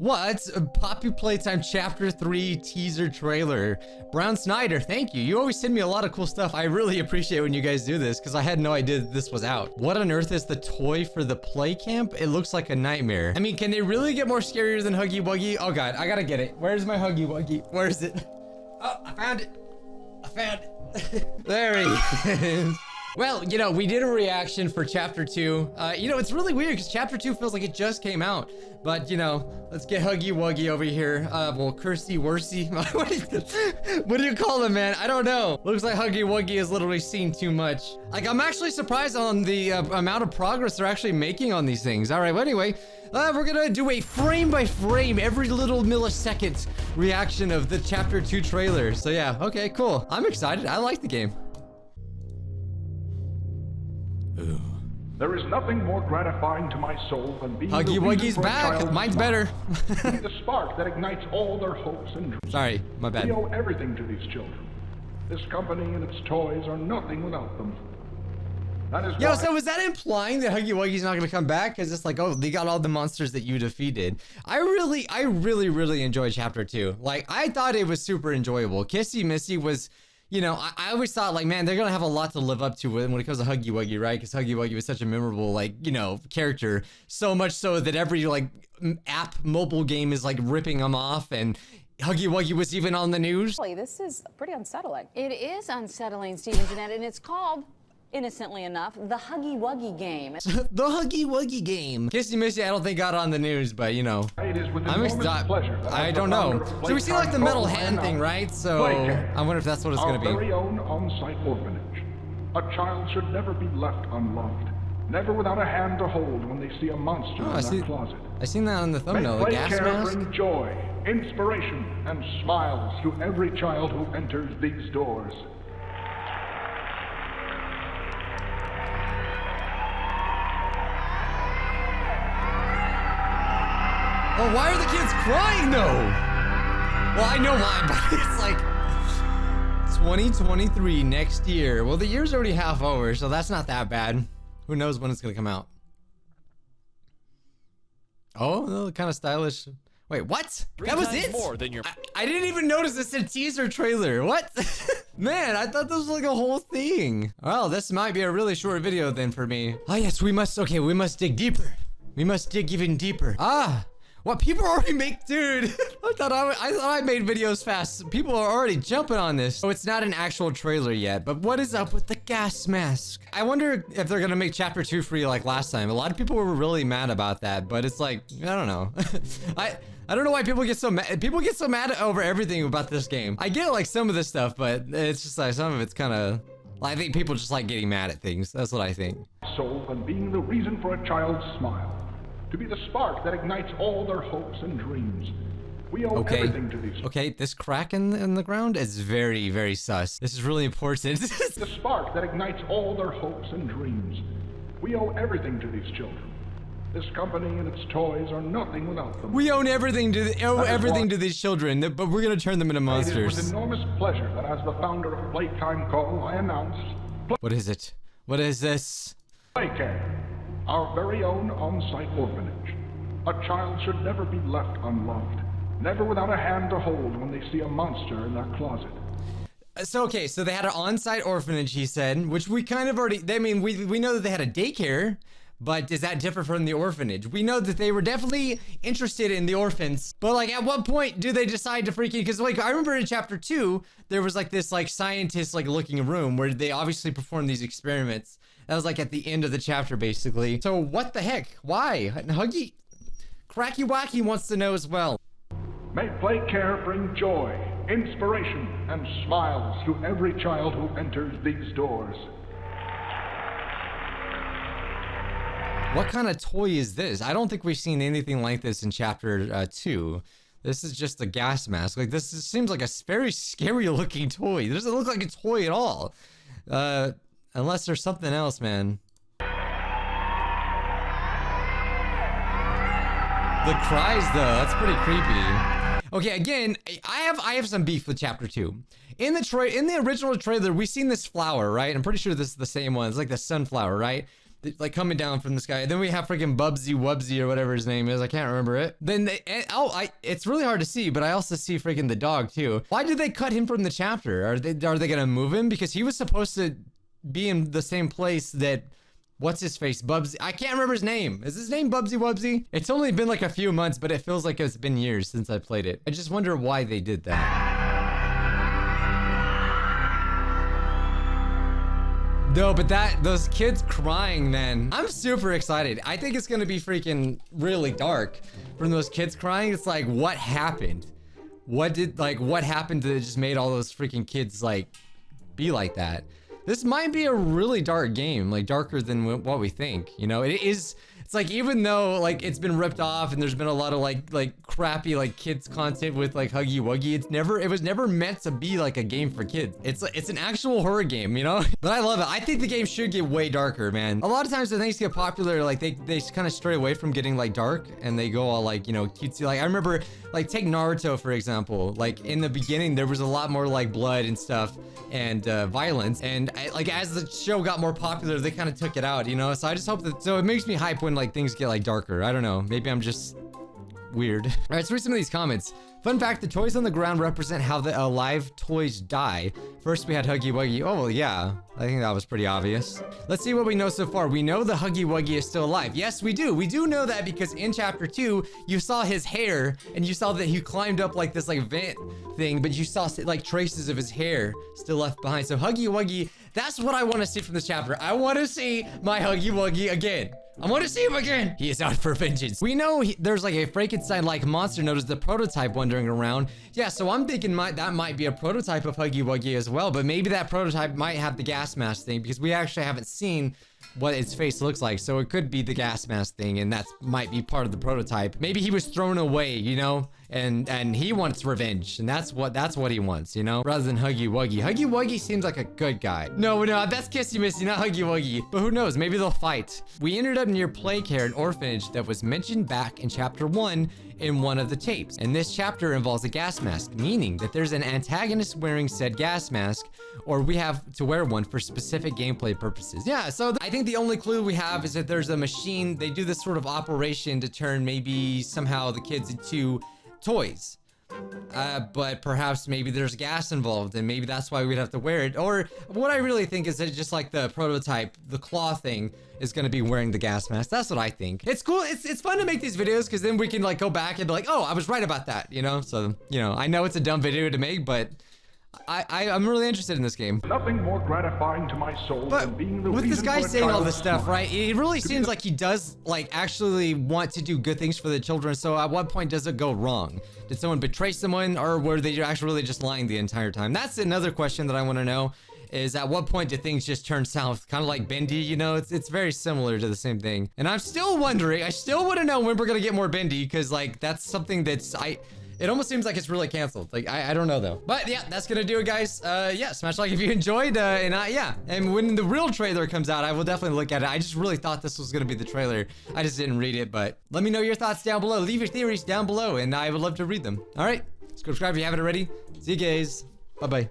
What? Poppy Playtime Chapter 3 teaser trailer. Brown Snyder, thank you. You always send me a lot of cool stuff. I really appreciate when you guys do this because I had no idea this was out. What on earth is the toy for the play camp? It looks like a nightmare. I mean, can they really get more scarier than Huggy Wuggy? Oh God, I gotta get it. Where's my Huggy Wuggy? Where is it? Oh, I found it. I found it. There he is. Well, you know, we did a reaction for Chapter 2. You know, it's really weird because Chapter 2 feels like it just came out. But, you know, let's get Huggy Wuggy over here. Well, Cursey Worsey. What do you call him, man? I don't know. Looks like Huggy Wuggy has literally seen too much. Like, I'm actually surprised on the amount of progress they're actually making on these things. All right, well, anyway, we're gonna do a frame by frame, every little millisecond reaction of the Chapter 2 trailer. So yeah, okay, cool. I'm excited. I like the game. Ooh. There is nothing more gratifying to my soul than being Huggy Wuggy's back. Mine's better. The spark that ignites all their hopes and dreams. Sorry, my bad. We owe everything to these children. This company and its toys are nothing without them. That is why. So is that implying that Huggy Wuggy's not gonna come back? Because it's like, oh, they got all the monsters that you defeated. I really enjoyed Chapter 2. Like, I thought it was super enjoyable. Kissy Missy was, you know, I always thought, like, man, they're gonna have a lot to live up to when it comes to Huggy Wuggy, right? Because Huggy Wuggy was such a memorable, like, you know, character. So much so that every, like, app mobile game is, like, ripping them off, and Huggy Wuggy was even on the news. This is pretty unsettling. It is unsettling, Stephen Jeanette, and it's called, innocently enough, the Huggy Wuggy game. The Huggy Wuggy game. Kissy Missy, I don't think got on the news, but, you know, I'm excited. I don't know. So we see, like, the metal hand thing, right? So I wonder if that's what it's gonna be. Our very own on-site orphanage. A child should never be left unloved. Never without a hand to hold when they see a monster in their closet. I seen that on the thumbnail, the May gas play care mask. bring joy, inspiration, and smiles to every child who enters these doors. Well, why are the kids crying though? Well, I know why, but it's like 2023 next year. Well, the year's already half over, so that's not that bad. Who knows when it's gonna come out? Oh, kind of stylish. Wait, what? That was it? More than your I didn't even notice it's a teaser trailer. What? Man, I thought this was like a whole thing. Well, this might be a really short video then for me. Oh yes, we must dig deeper. We must dig even deeper. What, people already make, dude. I thought I made videos fast. People are already jumping on this. So it's not an actual trailer yet, but what is up with the gas mask? I wonder if they're gonna make Chapter 2 free like last time. A lot of people were really mad about that, but it's like, I don't know. I don't know why people get so mad. People get so mad over everything about this game. I get like some of this stuff, but it's just like some of it's kind of, I think people just like getting mad at things. That's what I think. Soul and being the reason for a child's smile. To be the spark that ignites all their hopes and dreams. We owe everything to these. Okay, this crack in the ground is very, very sus. This is really important. The spark that ignites all their hopes and dreams. We owe everything to these children. This company and its toys are nothing without them. We own everything to these children, but we're gonna turn them into monsters. It is with enormous pleasure that as the founder of Playtime Call, I announce... What is it? What is this? Playcare. Our very own on-site orphanage. A child should never be left unloved. Never without a hand to hold when they see a monster in their closet. So, okay, so they had an on-site orphanage, he said, which we kind of already, I mean, we know that they had a daycare, but is that different from the orphanage? We know that they were definitely interested in the orphans, but like at what point do they decide to freaking, because like I remember in Chapter 2, there was like this like scientist like looking room where they obviously performed these experiments. That was like at the end of the chapter, basically. So what the heck? Why? Huggy, Cracky Wacky wants to know as well. May Playcare bring joy, inspiration, and smiles to every child who enters these doors. What kind of toy is this? I don't think we've seen anything like this in Chapter 2. This is just a gas mask. Like seems like a very scary looking toy. It doesn't look like a toy at all. Unless there's something else, man. The cries, though, that's pretty creepy. Okay, again, I have some beef with Chapter 2. In the original trailer, we seen this flower, right? I'm pretty sure this is the same one. It's like the sunflower, right? like coming down from the sky. And then we have freaking Bubsy Wubsy or whatever his name is. I can't remember it. Then it's really hard to see, but I also see freaking the dog too. Why did they cut him from the chapter? Are they gonna move him? Because he was supposed to be in the same place that, what's his face? Bubsy. I can't remember his name. Is his name Bubsy Wubsy? It's only been like a few months, but it feels like it's been years since I played it. I just wonder why they did that. No, but those kids crying, man. I'm super excited. I think it's gonna be freaking really dark from those kids crying. It's like, what happened? What happened that just made all those freaking kids like be like that? This might be a really dark game, like darker than what we think. You know, it is. It's like, even though like it's been ripped off and there's been a lot of like crappy like kids content with like Huggy Wuggy, it was never meant to be like a game for kids. It's an actual horror game, you know? But I love it. I think the game should get way darker, man. A lot of times when things get popular, like they kind of stray away from getting like dark and they go all like, you know, cutesy. Like I remember, like take Naruto for example. Like in the beginning there was a lot more like blood and stuff and violence, and like as the show got more popular they kind of took it out, you know? So I just hope that, so it makes me hype when like things get like darker. I don't know, maybe I'm just weird. All right, let's read some of these comments. Fun fact, the toys on the ground represent how the alive toys die. First we had Huggy Wuggy. Oh well, yeah, I think that was pretty obvious. Let's see what we know so far. We know the Huggy Wuggy is still alive. Yes, we do. We do know that because in chapter 2, you saw his hair and you saw that he climbed up like this like vent thing, but you saw like traces of his hair still left behind. So Huggy Wuggy, that's what I want to see from this chapter. I want to see my Huggy Wuggy again. I want to see him again. He is out for vengeance. We know there's like a Frankenstein-like monster known as the prototype wandering around. Yeah, so I'm thinking that might be a prototype of Huggy Wuggy as well, but maybe that prototype might have the gas mask thing because we actually haven't seen what its face looks like. So it could be the gas mask thing, and that might be part of the prototype. Maybe he was thrown away, you know, and he wants revenge, and that's what he wants, you know, rather than Huggy Wuggy. Huggy Wuggy seems like a good guy. No, that's Kissy Missy, not Huggy Wuggy. But who knows? Maybe they'll fight. We ended up near Playcare, an orphanage that was mentioned back in chapter 1 in one of the tapes. And this chapter involves a gas mask, meaning that there's an antagonist wearing said gas mask, or we have to wear one for specific gameplay purposes. Yeah, so I think the only clue we have is that there's a machine. They do this sort of operation to turn maybe somehow the kids into toys. But perhaps maybe there's gas involved and maybe that's why we'd have to wear it. Or what I really think is that just like the prototype, the claw thing is going to be wearing the gas mask. That's what I think. It's cool. It's fun to make these videos because then we can like go back and be like, oh, I was right about that, you know? So, you know, I know it's a dumb video to make, but I'm really interested in this game. Nothing more gratifying to my soul than being the with this reason guy for a saying all child's this stuff, smile. right? It really seems like he does like actually want to do good things for the children. So at what point does it go wrong? Did someone betray someone, or were they actually really just lying the entire time? That's another question that I want to know. Is at what point do things just turn south? Kind of like Bendy, you know? It's very similar to the same thing. And I'm still wondering, I still want to know when we're gonna get more Bendy, because like that's something that's it almost seems like it's really canceled. Like, I don't know though. But yeah, that's gonna do it, guys. Yeah, smash like if you enjoyed, and when the real trailer comes out, I will definitely look at it. I just really thought this was gonna be the trailer. I just didn't read it, but let me know your thoughts down below. Leave your theories down below, and I would love to read them. All right, subscribe if you haven't already. See you guys. Bye-bye.